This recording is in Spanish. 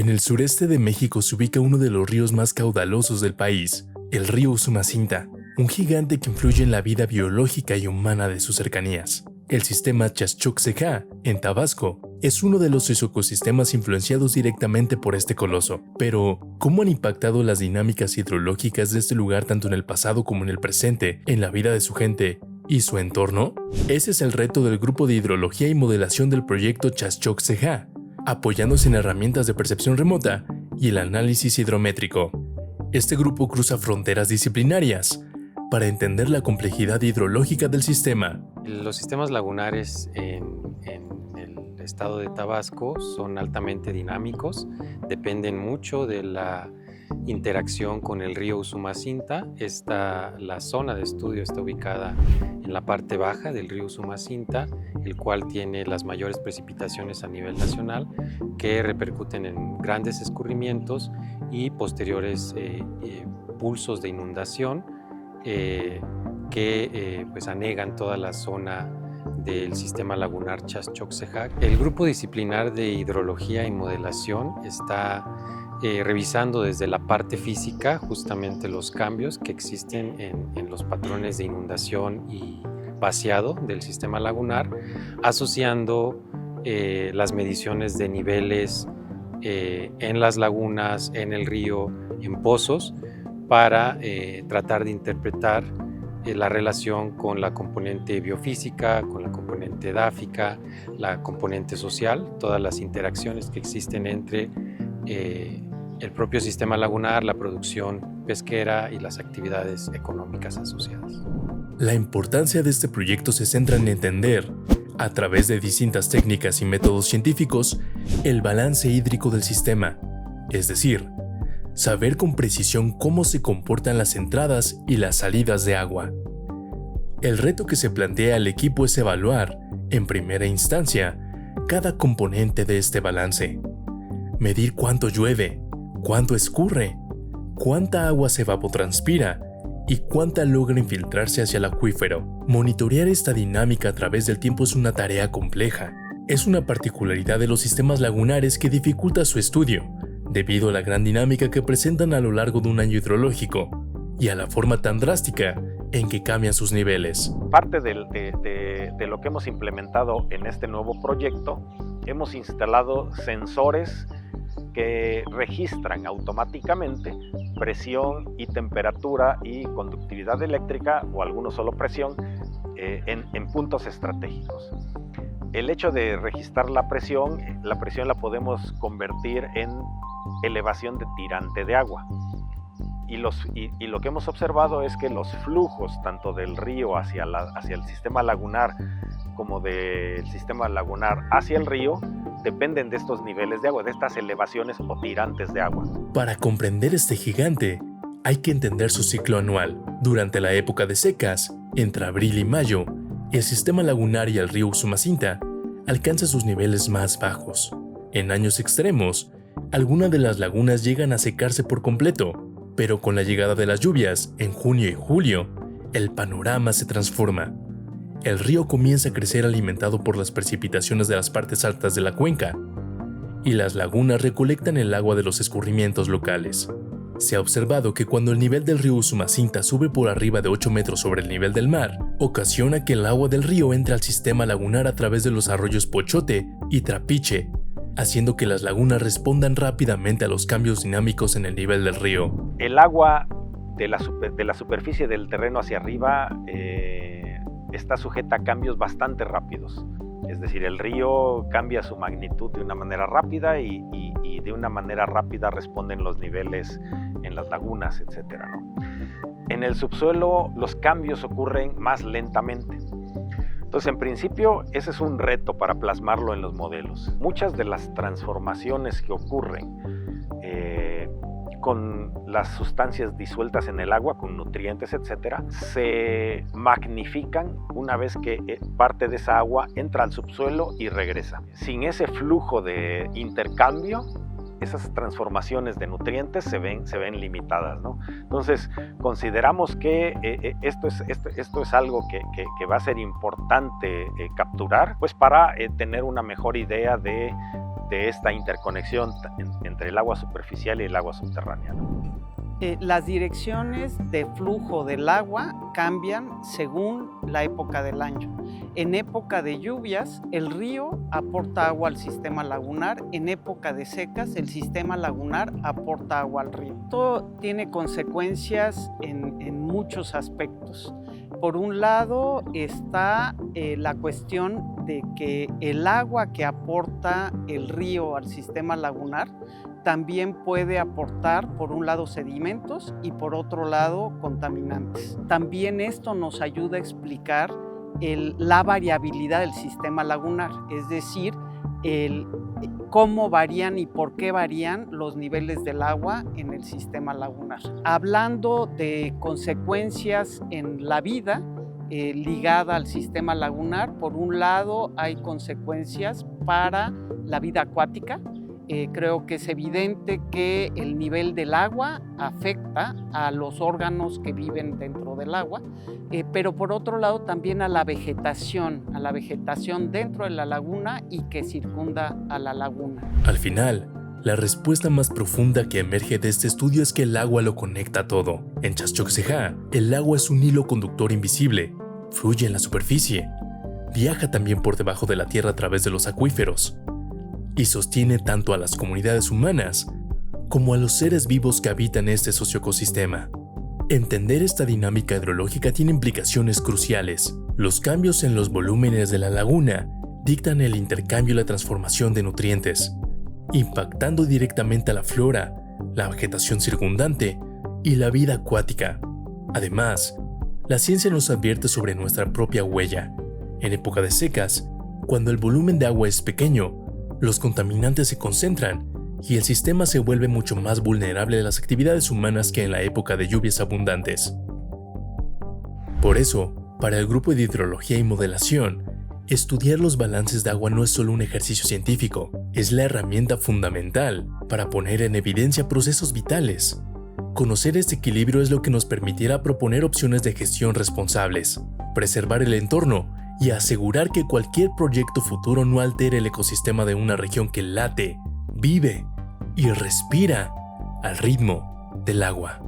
En el sureste de México se ubica uno de los ríos más caudalosos del país, el río Usumacinta, un gigante que influye en la vida biológica y humana de sus cercanías. El sistema Chaschoc-Cejá, en Tabasco, es uno de los ecosistemas influenciados directamente por este coloso. Pero, ¿cómo han impactado las dinámicas hidrológicas de este lugar tanto en el pasado como en el presente, en la vida de su gente y su entorno? Ese es el reto del Grupo de Hidrología y Modelación del proyecto Chaschoc-Cejá, apoyándose en herramientas de percepción remota y el análisis hidrométrico. Este grupo cruza fronteras disciplinarias para entender la complejidad hidrológica del sistema. Los sistemas lagunares en el estado de Tabasco son altamente dinámicos, dependen mucho de la interacción con el río Usumacinta. La zona de estudio está ubicada en la parte baja del río Usumacinta, el cual tiene las mayores precipitaciones a nivel nacional que repercuten en grandes escurrimientos y posteriores pulsos de inundación que pues anegan toda la zona del sistema lagunar Chaschoc-Cejá. El grupo disciplinar de hidrología y modelación está revisando desde la parte física justamente los cambios que existen en los patrones de inundación y vaciado del sistema lagunar, asociando las mediciones de niveles en las lagunas, en el río, en pozos, para tratar de interpretar la relación con la componente biofísica, con la componente edáfica, la componente social, todas las interacciones que existen entre el propio sistema lagunar, la producción pesquera y las actividades económicas asociadas. La importancia de este proyecto se centra en entender, a través de distintas técnicas y métodos científicos, el balance hídrico del sistema, es decir, saber con precisión cómo se comportan las entradas y las salidas de agua. El reto que se plantea al equipo es evaluar, en primera instancia, cada componente de este balance. Medir cuánto llueve, cuánto escurre, cuánta agua se evapotranspira y cuánta logra infiltrarse hacia el acuífero. Monitorear esta dinámica a través del tiempo es una tarea compleja. Es una particularidad de los sistemas lagunares que dificulta su estudio, debido a la gran dinámica que presentan a lo largo de un año hidrológico y a la forma tan drástica en que cambian sus niveles. Parte de lo que hemos implementado en este nuevo proyecto, hemos instalado sensores que registran automáticamente presión y temperatura y conductividad eléctrica, o algunos solo presión, en puntos estratégicos. El hecho de registrar la presión la podemos convertir en elevación de tirante de agua. Y lo que hemos observado es que los flujos tanto del río hacia el sistema lagunar como del sistema lagunar hacia el río dependen de estos niveles de agua, de estas elevaciones o tirantes de agua. Para comprender este gigante, hay que entender su ciclo anual. Durante la época de secas, entre abril y mayo, el sistema lagunar y el río Usumacinta alcanza sus niveles más bajos. En años extremos, algunas de las lagunas llegan a secarse por completo, pero con la llegada de las lluvias, en junio y julio, el panorama se transforma. El río comienza a crecer alimentado por las precipitaciones de las partes altas de la cuenca, y las lagunas recolectan el agua de los escurrimientos locales. Se ha observado que cuando el nivel del río Usumacinta sube por arriba de 8 metros sobre el nivel del mar, ocasiona que el agua del río entre al sistema lagunar a través de los arroyos Pochote y Trapiche, haciendo que las lagunas respondan rápidamente a los cambios dinámicos en el nivel del río. El agua de la superficie del terreno hacia arriba está sujeta a cambios bastante rápidos. Es decir, el río cambia su magnitud de una manera rápida y de una manera rápida responden los niveles en las lagunas, etc., ¿no? En el subsuelo los cambios ocurren más lentamente. Entonces, en principio, ese es un reto para plasmarlo en los modelos. Muchas de las transformaciones que ocurren con las sustancias disueltas en el agua, con nutrientes, etcétera, se magnifican una vez que parte de esa agua entra al subsuelo y regresa. Sin ese flujo de intercambio, esas transformaciones de nutrientes se ven limitadas, ¿no? Entonces, consideramos que esto es algo que va a ser importante capturar, pues para tener una mejor idea de de esta interconexión entre el agua superficial y el agua subterránea, ¿no? Las direcciones de flujo del agua cambian según la época del año. En época de lluvias, el río aporta agua al sistema lagunar. En época de secas, el sistema lagunar aporta agua al río. Esto tiene consecuencias en muchos aspectos. Por un lado está la cuestión de que el agua que aporta el río al sistema lagunar también puede aportar, por un lado, sedimentos y por otro lado, contaminantes. También esto nos ayuda a explicar la variabilidad del sistema lagunar, es decir, cómo varían y por qué varían los niveles del agua en el sistema lagunar. Hablando de consecuencias en la vida ligada al sistema lagunar, por un lado hay consecuencias para la vida acuática. Creo que es evidente que el nivel del agua afecta a los órganos que viven dentro del agua, pero por otro lado también a la vegetación dentro de la laguna y que circunda a la laguna. Al final, la respuesta más profunda que emerge de este estudio es que el agua lo conecta todo. En Chaschoxejá, el agua es un hilo conductor invisible, fluye en la superficie, viaja también por debajo de la tierra a través de los acuíferos, y sostiene tanto a las comunidades humanas como a los seres vivos que habitan este socioecosistema. Entender esta dinámica hidrológica tiene implicaciones cruciales. Los cambios en los volúmenes de la laguna dictan el intercambio y la transformación de nutrientes, impactando directamente a la flora, la vegetación circundante y la vida acuática. Además, la ciencia nos advierte sobre nuestra propia huella. En época de secas, cuando el volumen de agua es pequeño, los contaminantes se concentran y el sistema se vuelve mucho más vulnerable a las actividades humanas que en la época de lluvias abundantes. Por eso, para el grupo de hidrología y modelación, estudiar los balances de agua no es solo un ejercicio científico, es la herramienta fundamental para poner en evidencia procesos vitales. Conocer este equilibrio es lo que nos permitirá proponer opciones de gestión responsables, preservar el entorno y asegurar que cualquier proyecto futuro no altere el ecosistema de una región que late, vive y respira al ritmo del agua.